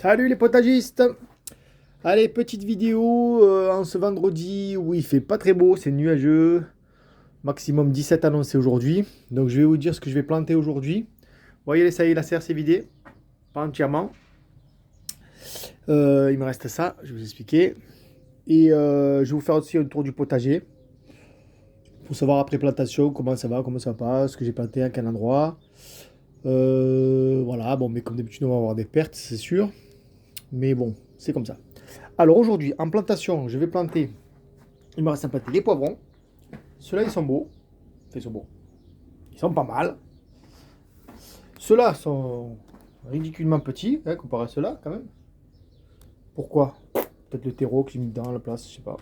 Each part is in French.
Salut les potagistes. Allez, petite vidéo en ce vendredi où il fait pas très beau, c'est nuageux. Maximum 17 annoncé aujourd'hui. Donc je vais vous dire ce que je vais planter aujourd'hui. Vous voyez, ça y est, la serre s'est vidée. Pas entièrement. Il me reste ça, je vais vous expliquer. Et je vais vous faire aussi un tour du potager. Pour savoir après plantation comment ça va, comment ça va pas, ce que j'ai planté, à quel endroit. Voilà, bon, mais comme d'habitude, on va avoir des pertes, c'est sûr. Mais bon, c'est comme ça. Alors aujourd'hui, en plantation, je vais planter. Il me reste à planter les poivrons. Ceux-là, ils sont beaux. Enfin, ils sont beaux. Ils sont pas mal. Ceux-là sont ridiculement petits, hein, comparé à ceux-là, quand même. Pourquoi? Peut-être le terreau que j'ai mis dans la place, je sais pas.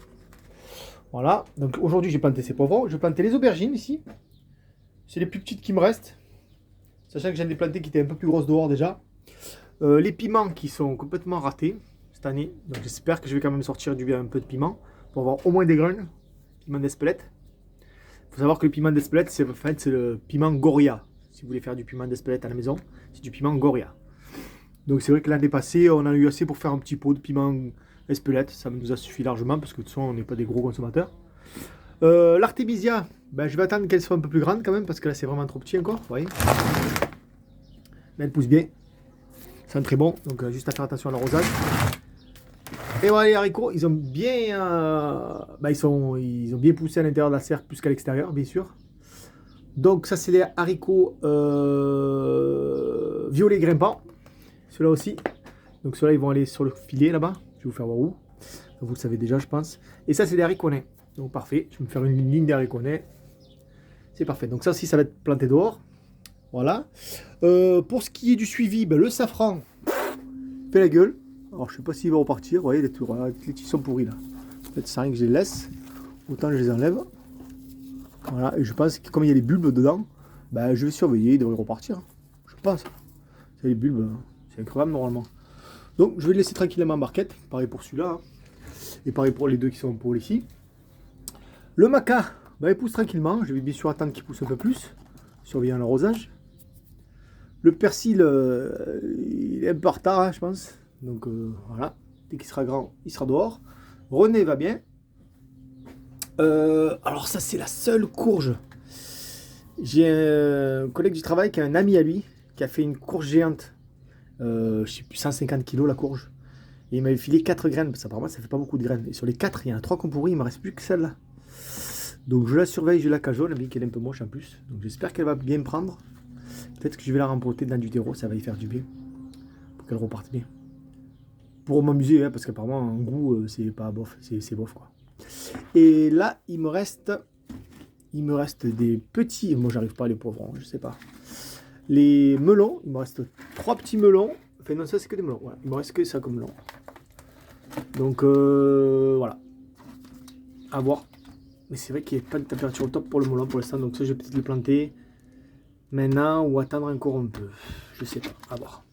Voilà. Donc aujourd'hui, j'ai planté ces poivrons. Je vais planter les aubergines ici. C'est les plus petites qui me restent. Sachant que j'en ai planté qui étaient un peu plus grosses dehors déjà. Les piments qui sont complètement ratés cette année. Donc j'espère que je vais quand même sortir un peu de piment pour avoir au moins des graines. Piment d'Espelette. Il faut savoir que le piment d'Espelette, c'est en fait, c'est le piment Goria. Si vous voulez faire du piment d'Espelette à la maison, c'est du piment Goria. Donc c'est vrai que l'année passée, on a eu assez pour faire un petit pot de piment Espelette. Ça nous a suffi largement parce que de toute façon, on n'est pas des gros consommateurs. L'artémisia, ben, je vais attendre qu'elle soit un peu plus grande quand même parce que là, c'est vraiment trop petit encore. Vous voyez, mais elle pousse bien. C'est très bon, donc juste à faire attention à l'arrosage. Et voilà, les haricots, ils ont bien, ils ont bien poussé à l'intérieur de la serre plus qu'à l'extérieur, bien sûr. Donc ça, c'est les haricots violets grimpants. Ceux-là aussi. Donc ceux-là, ils vont aller sur le filet là-bas. Je vais vous faire voir où. Vous le savez déjà, je pense. Et ça, c'est des haricots nains. Donc parfait. Je vais me faire une ligne des haricots nains. C'est parfait. Donc ça aussi, ça va être planté dehors. Voilà. Pour ce qui est du suivi, ben, le safran fait la gueule. Alors je sais pas s'il va repartir. Vous voyez, les petits sont pourris là. En fait, ça sert à rien que je les laisse. Autant je les enlève. Voilà. Et je pense que comme il y a les bulbes dedans, ben, je vais surveiller. Ils devraient repartir. Je pense. C'est les bulbes. C'est incroyable normalement. Donc je vais le laisser tranquillement en barquette. Pareil pour celui-là. Hein. Et pareil pour les deux qui sont pour ici. Le maca, ben, il pousse tranquillement. Je vais bien sûr attendre qu'il pousse un peu plus. Surveillant l'arrosage. Le persil, il est un peu en retard, hein, je pense. Donc voilà, dès qu'il sera grand, il sera dehors. René va bien. Alors ça, c'est la seule courge. J'ai un collègue du travail qui a un ami à lui qui a fait une courge géante. Je sais plus, 150 kilos la courge. Et il m'avait filé 4 graines, parce qu'apparemment ça fait pas beaucoup de graines. Et sur les 4, il y en a 3 qui ont pourri, il ne me reste plus que celle-là. Donc je la surveille, je la cajole, mais qu'elle est un peu moche en plus. Donc j'espère qu'elle va bien me prendre. Peut-être que je vais la rempoter dans du terreau, ça va y faire du bien. Pour qu'elle reparte bien. Pour m'amuser, hein, parce qu'apparemment, en goût, c'est pas bof, c'est bof quoi. Et là, il me reste des petits. Moi, j'arrive pas à les poivrons, je sais pas. Les melons, il me reste 3 petits melons. Enfin, non, ça, c'est que des melons. Voilà. Il me reste que ça comme melon. Donc, voilà. À voir. Mais c'est vrai qu'il n'y a pas de température au top pour le melon pour l'instant. Donc, ça, je vais peut-être le planter maintenant ou attendre encore un peu. Je sais pas. À voir.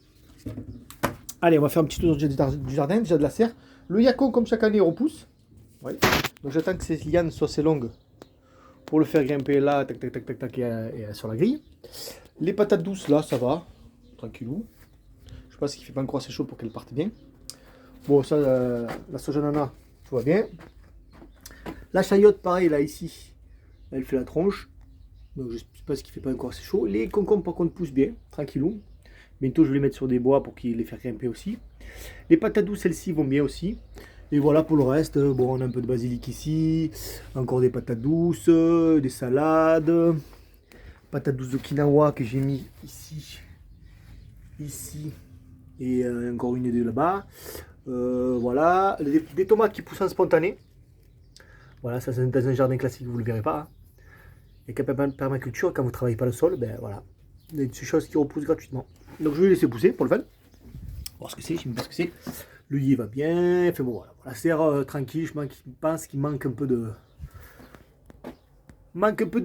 Allez, on va faire un petit tour du jardin, déjà de la serre. Le yacon, comme chaque année, repousse. Ouais. Donc j'attends que ces lianes soient assez longues pour le faire grimper là, tac, tac, tac, tac, tac, et sur la grille. Les patates douces, là, ça va. Tranquillou. Je pense qu'il ne fait pas encore assez chaud pour qu'elles partent bien. Bon, ça, la soja nana, tout va bien. La chayotte, pareil, là, ici, elle fait la tronche. Donc je pense qu'il ne fait pas encore assez chaud. Les concombres, par contre, poussent bien, tranquillou. Bientôt, je vais les mettre sur des bois pour les faire grimper aussi. Les patates douces, celles-ci vont bien aussi. Et voilà pour le reste. Bon, on a un peu de basilic ici. Encore des patates douces, des salades. Patates douces d'Okinawa que j'ai mis ici. Ici. Et encore une et deux là-bas. Voilà. Des tomates qui poussent en spontané. Voilà, ça c'est dans un jardin classique, vous ne le verrez pas. Hein. Et qu'à permaculture, quand vous ne travaillez pas le sol, ben voilà. Il y a des choses qui repoussent gratuitement. Donc je vais les laisser pousser pour le fun. Voir ce que c'est, je sais pas ce que c'est. Le lier va bien. Enfin bon voilà. La serre tranquille, je pense qu'il manque un peu de.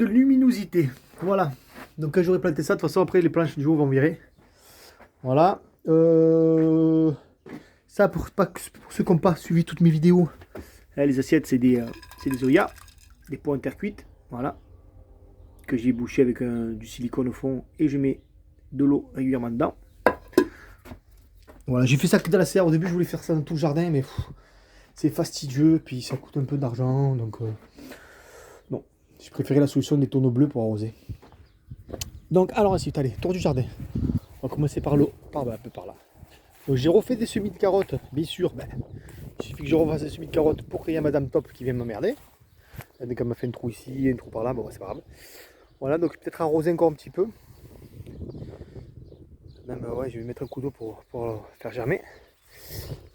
Luminosité. Voilà. Donc quand j'aurai planté ça, de toute façon après les planches du haut vont virer. Voilà. Ça pour ceux qui n'ont pas suivi toutes mes vidéos. Là, les assiettes c'est des Oya. Des pots intercuites. Voilà. Que j'ai bouché avec du silicone au fond et je mets de l'eau régulièrement dedans. Voilà, j'ai fait ça que dans la serre. Au début, je voulais faire ça dans tout le jardin, mais c'est fastidieux, puis ça coûte un peu d'argent, donc non. J'ai préféré la solution des tonneaux bleus pour arroser. Donc, alors ensuite, allez, tour du jardin. On va commencer par l'eau, un peu par là. Donc, j'ai refait des semis de carottes, bien sûr. Il suffit que je refasse des semis de carottes pour qu'il y ait Madame Top qui vient m'emmerder. Donc, elle m'a fait un trou ici, un trou par là, bon, c'est pas grave. Voilà, donc peut-être arroser encore un petit peu. Même, ouais, je vais mettre un coup d'eau pour faire germer.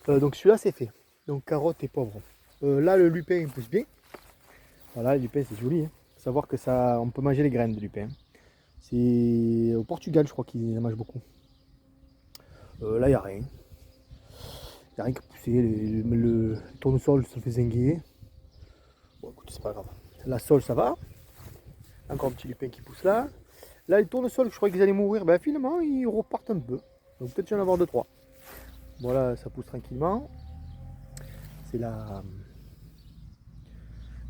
Donc, celui-là, c'est fait. Donc, carottes et poivrons. Là, le lupin, il pousse bien. Voilà, le lupin, c'est joli. Hein. Faut savoir que ça, on peut manger les graines de lupin. C'est au Portugal, je crois qu'ils en mangent beaucoup. Là, il n'y a rien. Il n'y a rien qui a poussé. Le tournesol se fait zinguer. Bon, écoute, c'est pas grave. La sole, ça va. Encore un petit lupin qui pousse là. Là, les tournesols, je croyais qu'ils allaient mourir. Ben, finalement, ils repartent un peu. Donc, peut-être j'en avoir 2-3. Voilà, ça pousse tranquillement. C'est la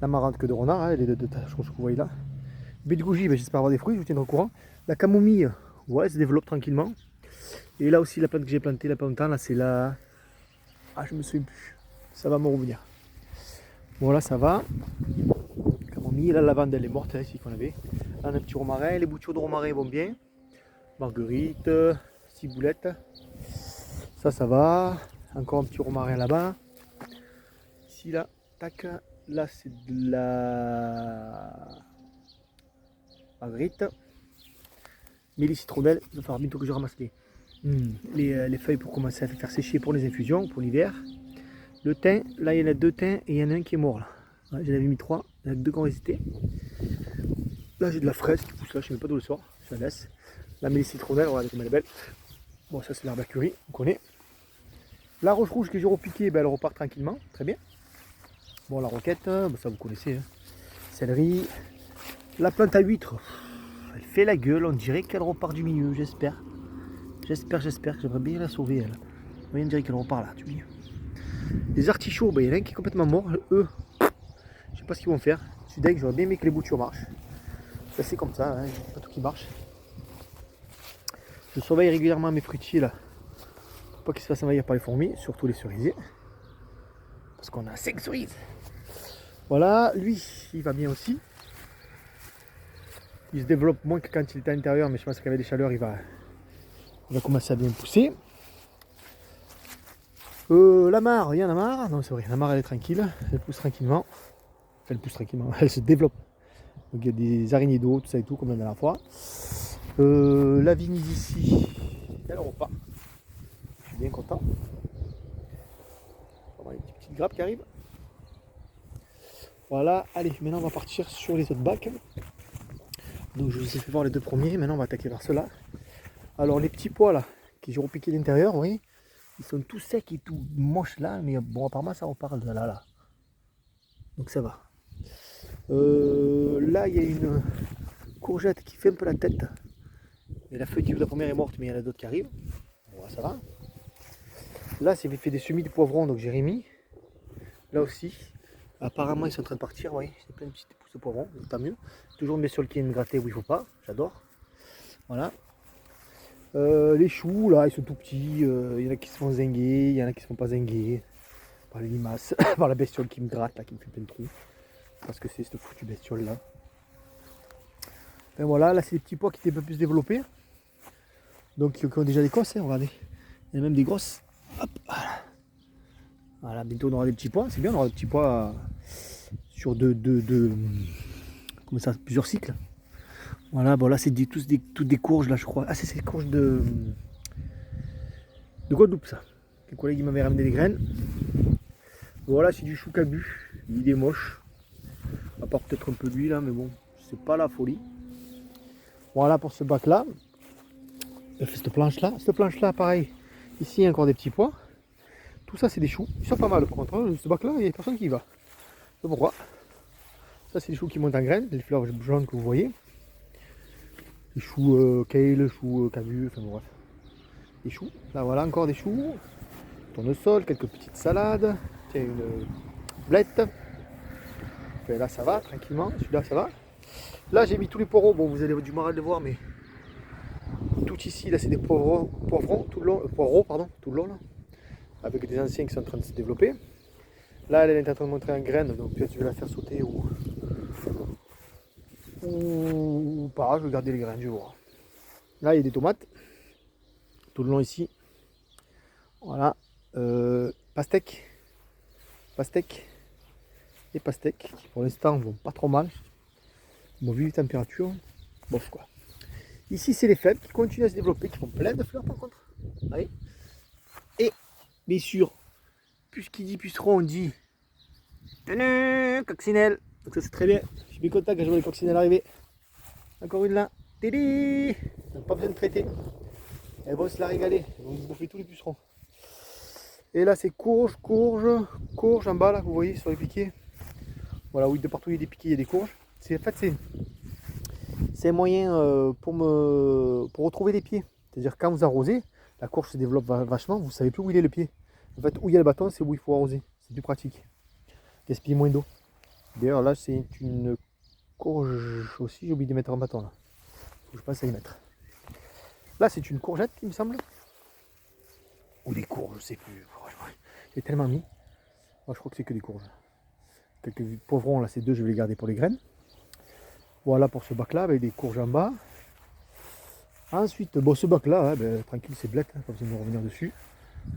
marante que de renard, hein, les deux choses que vous voyez là. Baie de gougie, ben, j'espère avoir des fruits, je vous tiendrai au courant. La camomille, ouais, se développe tranquillement. Et là aussi, la plante que j'ai plantée il n'y a pas longtemps, là, c'est la... Ah, je me souviens plus. Ça va me revenir. Voilà, ça va. Camomille, la lavande, elle est morte, hein, ici qu'on avait. Là, on a un petit romarin. Les boutures de romarin vont bien. Marguerite, ciboulette. Ça va. Encore un petit romarin là-bas. Ici, là, tac. Là, c'est de la marguerite. Mélie citronnelle. Il va falloir bientôt que je ramasse les feuilles pour commencer à faire sécher pour les infusions, pour l'hiver. Le thym, là, il y en a 2 thym et il y en a un qui est mort là. Ouais, j'en avais mis 3. Il y en a que 2 qui ont résisté. Là, j'ai de la fraise qui pousse là, je ne sais même pas d'où elle sort. Je la laisse. La mélie citronnelle, regardez comme elle est belle. Bon, ça, c'est l'herbe à curry, on connaît. La roche rouge que j'ai repiquée, ben, elle repart tranquillement, très bien. Bon, la roquette, ben, ça vous connaissez. Hein. Céleri. La plante à huître, elle fait la gueule, on dirait qu'elle repart du milieu, j'espère. J'espère, j'aimerais bien la sauver elle. On dirait qu'elle repart là, du milieu. Les artichauts, ben, il y en a un qui est complètement mort. Eux, je sais pas ce qu'ils vont faire. Je suis dingue, j'aurais bien aimé que les boutures marchent. Ça c'est comme ça, hein, pas tout qui marche. Je surveille régulièrement mes fruitiers là. Pour pas qu'ils se fassent envahir par les fourmis, surtout les cerisiers. Parce qu'on a 5 cerises. Voilà, lui, il va bien aussi. Il se développe moins que quand il était à l'intérieur, mais je pense qu'avec les chaleurs, il va commencer à bien pousser. La mare, il y en a marre. Non, c'est vrai, la mare elle est tranquille, elle pousse tranquillement. Enfin, elle pousse tranquillement, elle se développe. Donc il y a des araignées d'eau, tout ça et tout, comme la dernière fois. La vigne ici, elle repart. Je suis bien content. On va une petite grappe qui arrive. Voilà, allez, maintenant on va partir sur les autres bacs. Donc je vous ai fait voir les 2 premiers, maintenant on va attaquer vers ceux-là. Alors les petits pois là, qui j'ai repiqué l'intérieur, vous voyez, ils sont tout secs et tout moches là, mais bon apparemment ça repart de là. Donc ça va. Là il y a une courgette qui fait un peu la tête. Et la feuille de la première est morte, mais il y en a d'autres qui arrivent. Bon, ça va. Là c'est fait des semis de poivrons, donc j'ai remis. Là aussi. Apparemment ils sont en train de partir, vous voyez, c'est plein de petites pousses de poivrons, tant mieux. Toujours mes sols qui viennent gratter où il ne faut pas, j'adore. Voilà. Les choux, là, ils sont tout petits. Il y en a qui se font zinguer, il y en a qui se font pas zinguer. Par les limaces, par la bestiole qui me gratte, là, qui me fait plein de trous. Parce que c'est cette foutue bestiole là. Ben voilà, là, c'est des petits pois qui étaient un peu plus développés. Donc, qui ont déjà des cosses, hein, regardez. Il y en a même des grosses. Hop, voilà. Voilà, bientôt on aura des petits pois. C'est bien, on aura des petits pois sur comment ça, plusieurs cycles. Voilà, bon là c'est toutes des courges là je crois. Ah c'est des courges de Guadeloupe ça. Les collègues m'avaient ramené des graines. Voilà c'est du chou cabu. Il est moche. À part peut-être un peu de lui là mais bon c'est pas la folie. Voilà pour ce bac là. Cette planche là pareil. Ici il y a encore des petits pois. Tout ça c'est des choux. Ils sont pas mal par contre. Hein. Ce bac là il n'y a personne qui y va. Je sais pas pourquoi. Ça c'est des choux qui montent en graines. Les fleurs jaunes que vous voyez. Les choux kale, choux cabu, enfin bref. Des choux, là voilà encore des choux. Tournesol, quelques petites salades. Tiens, une blette. Enfin, là ça va, tranquillement, celui-là ça va. Là j'ai mis tous les poireaux, bon vous allez du mal à le voir, mais doute ici, là c'est des poivrons tout le long, pardon, tout le long là, avec des anciens qui sont en train de se développer. Là, elle est en train de montrer en graine, donc peut-être je vais la faire sauter ou pas, je vais garder les graines, je vais voir. Là, il y a des tomates, tout le long ici. Voilà, pastèques et pastèques, qui pour l'instant vont pas trop mal. Bon, vu les températures, bof quoi. Ici, c'est les fèves qui continuent à se développer, qui font plein de fleurs par contre. Allez. Et, bien sûr, puisqu'il dit puceron, on dit tenue, coccinelle. Donc ça c'est très bien. Je suis bien content quand je vois les coccinelles arriver. Encore une là. Tédé. Pas besoin de traiter. Elles vont se la régaler. Elles vont bouffer tous les pucerons. Et là c'est courge en bas là, vous voyez sur les piquets. Voilà, oui, de partout il y a des piquets, il y a des courges. En fait c'est un moyen pour retrouver les pieds. C'est-à-dire quand vous arrosez, la courge se développe vachement, vous ne savez plus où il est le pied. En fait, où il y a le bâton, c'est où il faut arroser. C'est plus pratique. Gaspiller moins d'eau. D'ailleurs, là, c'est une courge aussi. J'ai oublié de mettre un bâton là. Faut que je pense à y mettre. Là, c'est une courgette, il me semble. Ou des courges, je sais plus. J'ai tellement mis. Moi, je crois que c'est que des courges. Quelques poivrons, là, c'est deux, je vais les garder pour les graines. Voilà pour ce bac là, avec des courges en bas. Ensuite, bon, ce bac là, ben, tranquille, c'est blette, hein, pas besoin de revenir dessus.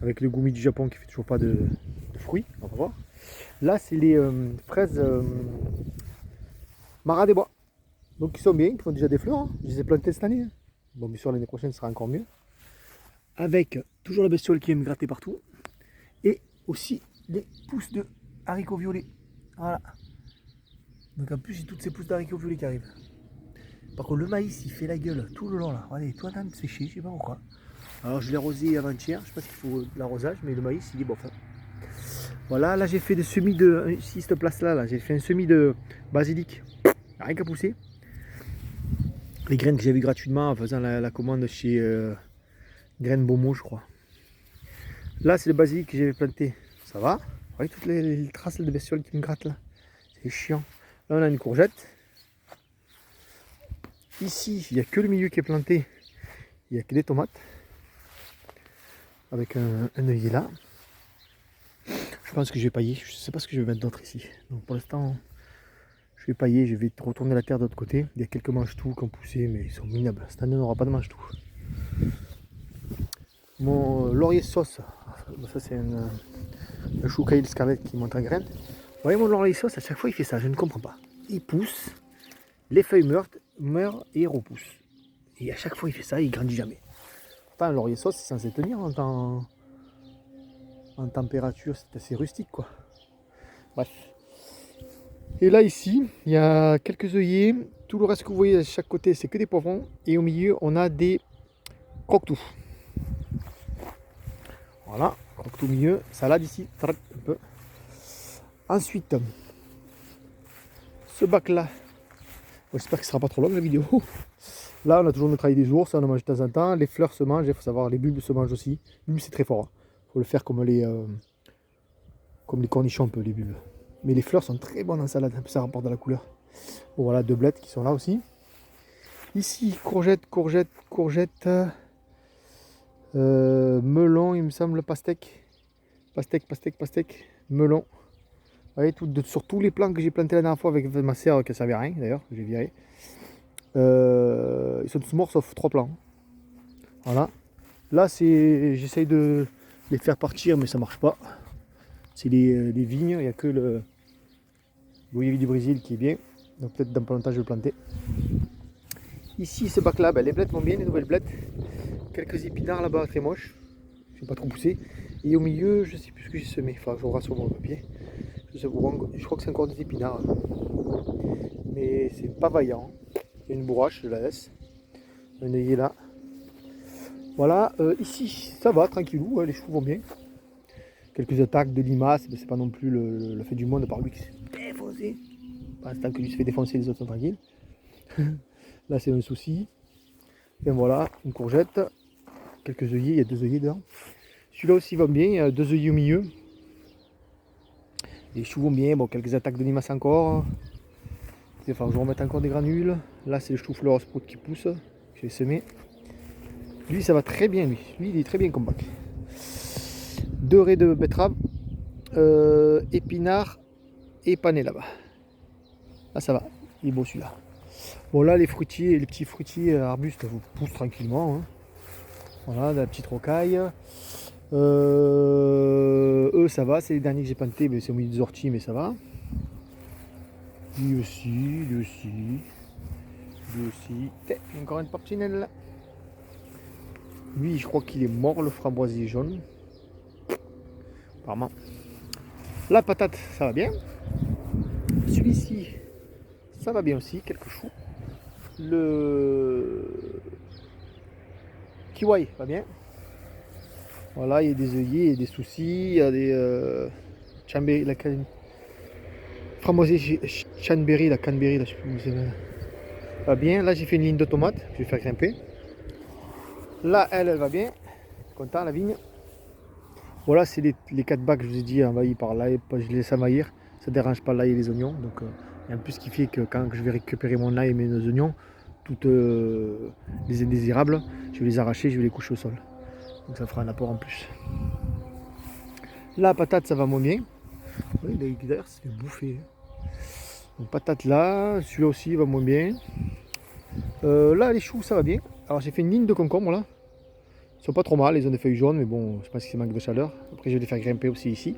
Avec le gumi du Japon qui fait toujours pas de fruits, on va voir. Là, c'est les fraises Marat des Bois. Donc, ils sont bien, ils font déjà des fleurs. Hein. Je les ai plantées cette année. Hein. Bon, bien sûr, l'année prochaine, ce sera encore mieux. Avec toujours la bestiole qui vient me gratter partout. Et aussi les pousses de haricots violets. Voilà. Donc, en plus, j'ai toutes ces pousses d'haricots violets qui arrivent. Par contre, le maïs, il fait la gueule tout le long là. Regardez, tout en train de sécher, je sais pas pourquoi. Alors, je l'ai arrosé avant-hier. Je sais pas s'il faut de l'arrosage, mais le maïs, il est bon. Enfin, voilà, là, j'ai fait des semis de. Ici, cette place-là, là, j'ai fait un semis de basilic. Rien qu'à pousser. Les graines que j'ai vues gratuitement en faisant la commande chez Graines Beaumont, je crois. Là, c'est le basilic que j'avais planté. Ça va. Vous voyez toutes les traces de bestioles qui me grattent là. C'est chiant. Là, on a une courgette. Ici, il n'y a que le milieu qui est planté. Il n'y a que des tomates. Avec un œillet là. Je pense que je vais pailler. Je ne sais pas ce que je vais mettre d'autre ici. Donc pour l'instant, je vais pailler. Je vais retourner la terre de l'autre côté. Il y a quelques mange-tout qui ont poussé, mais ils sont minables. Cette année, on n'aura pas de mange-tout. Mon laurier sauce. Ça, c'est un choucaille scarlett qui monte en graine. Vous voyez, mon laurier sauce, à chaque fois, il fait ça. Je ne comprends pas. Il pousse. Les feuilles meurent et il repousse. Et à chaque fois il fait ça, il grandit jamais. Enfin, un laurier sauce, c'est censé tenir en température, c'est assez rustique quoi. Bref. Et là ici, il y a quelques œillets. Tout le reste que vous voyez à chaque côté, c'est que des poivrons. Et au milieu, on a des croque-tout. Voilà, croque-tout au milieu. Salade ici, un peu. Ensuite, ce bac là. J'espère que ce sera pas trop long la vidéo. Là, on a toujours notre travail des ours, on en mange de temps en temps. Les fleurs se mangent, il faut savoir, les bulbes se mangent aussi. Les bulbes, c'est très fort. Il faut le faire comme les cornichons un peu, les bulbes. Mais les fleurs sont très bonnes en salade, ça rapporte de la couleur. Bon, voilà, deux blettes qui sont là aussi. Ici, courgette, melon, il me semble, pastèque, melon. Vous voyez, sur tous les plants que j'ai plantés la dernière fois avec ma serre qui ne servait à rien d'ailleurs, j'ai viré. Ils sont tous morts sauf 3 plants. Voilà. Là, j'essaye de les faire partir, mais ça marche pas. C'est les vignes, il n'y a que le goyavier du Brésil qui est bien. Donc peut-être dans pas longtemps je vais le planter. Ici, ce bac là, les blettes vont bien, les nouvelles blettes. Quelques épinards là-bas, très moches. Je ne vais pas trop pousser. Et au milieu, je ne sais plus ce que j'ai semé. Il faudra que je regarde sur mon papier. Je crois que c'est encore des épinards. Mais c'est pas vaillant. Il y a une bourrache, je la laisse. Un œillet là. Voilà, ici ça va, tranquillou, les choux vont bien. Quelques attaques de limaces, mais c'est pas non plus le fait du monde par lui qui s'est défoncé. Pas tant que lui se fait défoncer, les autres sont tranquilles. Là c'est un souci. Et voilà, une courgette, quelques œillets, il y a 2 œillets dedans. Celui-là aussi va bien, il y a 2 œillets au milieu. Les choux vont bien, bon, quelques attaques de limaces encore. Il va falloir que je remette encore des granules. Là c'est le chou-fleur sprout qui pousse, que j'ai semé. Lui, ça va très bien, lui. Lui, il est très bien comme bac. 2 raies de betterave, épinards et panais là-bas. Là, ça va. Il est beau celui-là. Bon, là, les fruitiers, les petits fruitiers arbustes vous poussent tranquillement. Hein. Voilà, de la petite rocaille. Eux, ça va. C'est les derniers que j'ai plantés. Mais c'est au milieu des orties, mais ça va. Lui aussi, lui aussi. Lui aussi. Encore une paptinelle là. Lui, je crois qu'il est mort, le framboisier jaune. Apparemment. La patate, ça va bien. Celui-ci, ça va bien aussi, quelques choux. Le kiwi va bien. Voilà, il y a des œillets, il y a des soucis, il y a des chanberry, la can... framboisier chanberry, la canberry, là, je sais plus comment c'est. Va bien. Là, j'ai fait une ligne de tomates, je vais faire grimper. Là, elle va bien. Content, la vigne. Voilà, c'est les 4 bacs, je vous ai dit, envahis par l'ail. Je les laisse envahir. Ça ne dérange pas l'ail et les oignons. Donc, et en plus, ce qui fait que quand je vais récupérer mon ail et mes oignons, toutes les indésirables, je vais les arracher, je vais les coucher au sol. Donc, ça fera un apport en plus. La patate, ça va moins bien. Oui, d'ailleurs, ça fait bouffer. Donc, patate là, celui-là aussi va moins bien. Là, les choux, ça va bien. Alors, j'ai fait une ligne de concombre là. Ils sont pas trop mal, ils ont des feuilles jaunes, mais bon, je pense que c'est manque de chaleur. Après, je vais les faire grimper aussi ici.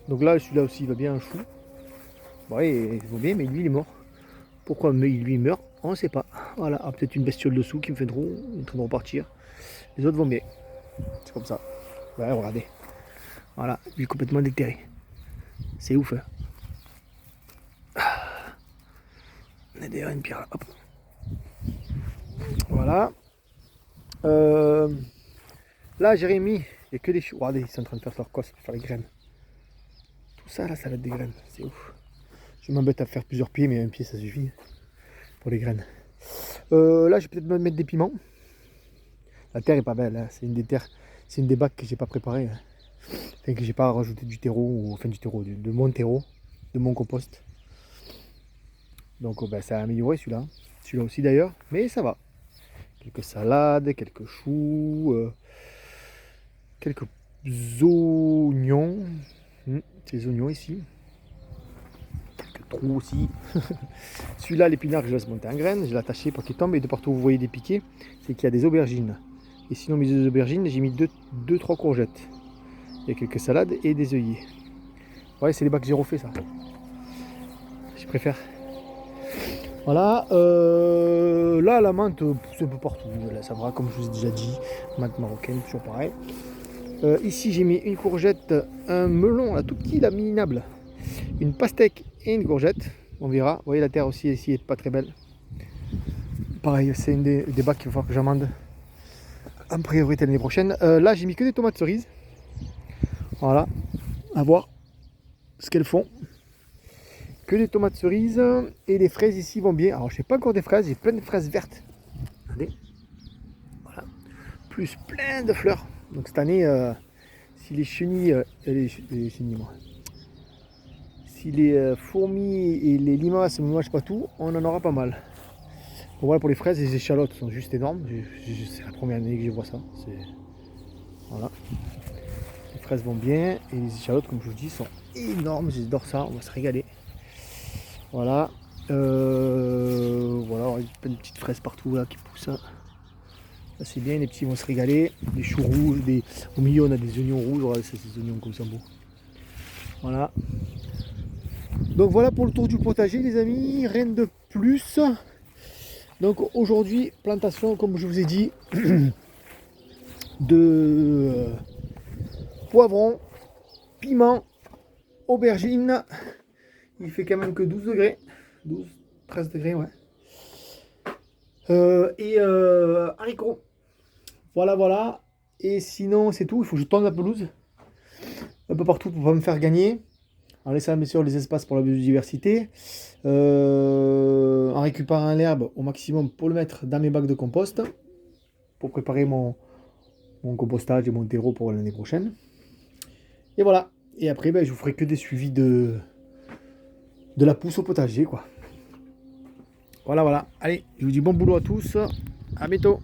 Donc là, celui-là aussi, il va bien, un chou. Bon, ouais, il va bien, mais lui, il est mort. Pourquoi lui, il meurt? On ne sait pas. Voilà, ah, peut-être une bestiole dessous qui me fait trop, il est en train de repartir. Les autres vont bien. C'est comme ça. Ouais, regardez. Voilà, lui est complètement déterré. C'est ouf, hein. On a derrière une pierre là. Hop. Voilà. Là, Jérémy, il n'y a que des choux. Regardez, ils sont en train de faire leur cosse pour faire les graines. Tout ça, là, ça va être des graines. C'est ouf. Je m'embête à faire plusieurs pieds, mais un pied, ça suffit pour les graines. Là, je vais peut-être me mettre des piments. La terre est pas belle. Hein. C'est une des terres, c'est une des bacs que j'ai pas préparé. Hein. Enfin, que j'ai pas rajouté du terreau, ou enfin du terreau, de mon terreau, de mon compost. Donc, ben, ça a amélioré celui-là. Celui-là aussi d'ailleurs, mais ça va. Quelques salades, quelques choux, quelques oignons. Ces oignons ici. Quelques trous aussi. Celui-là, l'épinard, je laisse monter en graines. Je l'ai attaché pour qu'il tombe. Et de partout où vous voyez des piquets, c'est qu'il y a des aubergines. Et sinon, mes deux aubergines, j'ai mis 2-3 courgettes. Il y a quelques salades et des œillets. Ouais, c'est les bacs que j'ai refait ça. Je préfère. Voilà, là la menthe pousse un peu partout, là, ça va comme je vous ai déjà dit, menthe marocaine, toujours pareil. Ici j'ai mis une courgette, un melon là, tout petit, là, minable, une pastèque et une courgette, on verra. Vous voyez la terre aussi ici est pas très belle. Pareil, c'est une des bacs qu'il va falloir que j'amende en priorité l'année prochaine. Là j'ai mis que des tomates cerises, voilà, à voir ce qu'elles font. Que des tomates cerises et les fraises ici vont bien. Alors je sais pas encore des fraises, j'ai plein de fraises vertes. Regardez. Voilà. Plus plein de fleurs. Donc cette année, si les chenilles, les chenilles moi. Si les fourmis et les limaces ne mangent pas tout, on en aura pas mal. Bon, voilà pour les fraises, les échalotes sont juste énormes. C'est la première année que je vois ça. Voilà. Les fraises vont bien et les échalotes, comme je vous dis, sont énormes. J'adore ça, on va se régaler. Voilà, voilà, il y a plein de petites fraises partout là qui poussent. Là c'est bien, les petits vont se régaler. Des choux rouges, au milieu on a des oignons rouges, regardez ces oignons comme ça beau. Voilà. Donc voilà pour le tour du potager les amis, rien de plus. Donc aujourd'hui, plantation comme je vous ai dit, de poivrons, piments, aubergines. Il fait quand même que 12 degrés. 12, 13 degrés, ouais. Et haricots. Voilà, voilà. Et sinon, c'est tout. Il faut que je tende la pelouse un peu partout pour pas me faire gagner. En laissant bien sûr les espaces pour la biodiversité. En récupérant l'herbe au maximum pour le mettre dans mes bacs de compost. Pour préparer mon compostage et mon terreau pour l'année prochaine. Et voilà. Et après, ben, je vous ferai que des suivis de la pousse au potager, quoi. Voilà, voilà. Allez, je vous dis bon boulot à tous. À bientôt.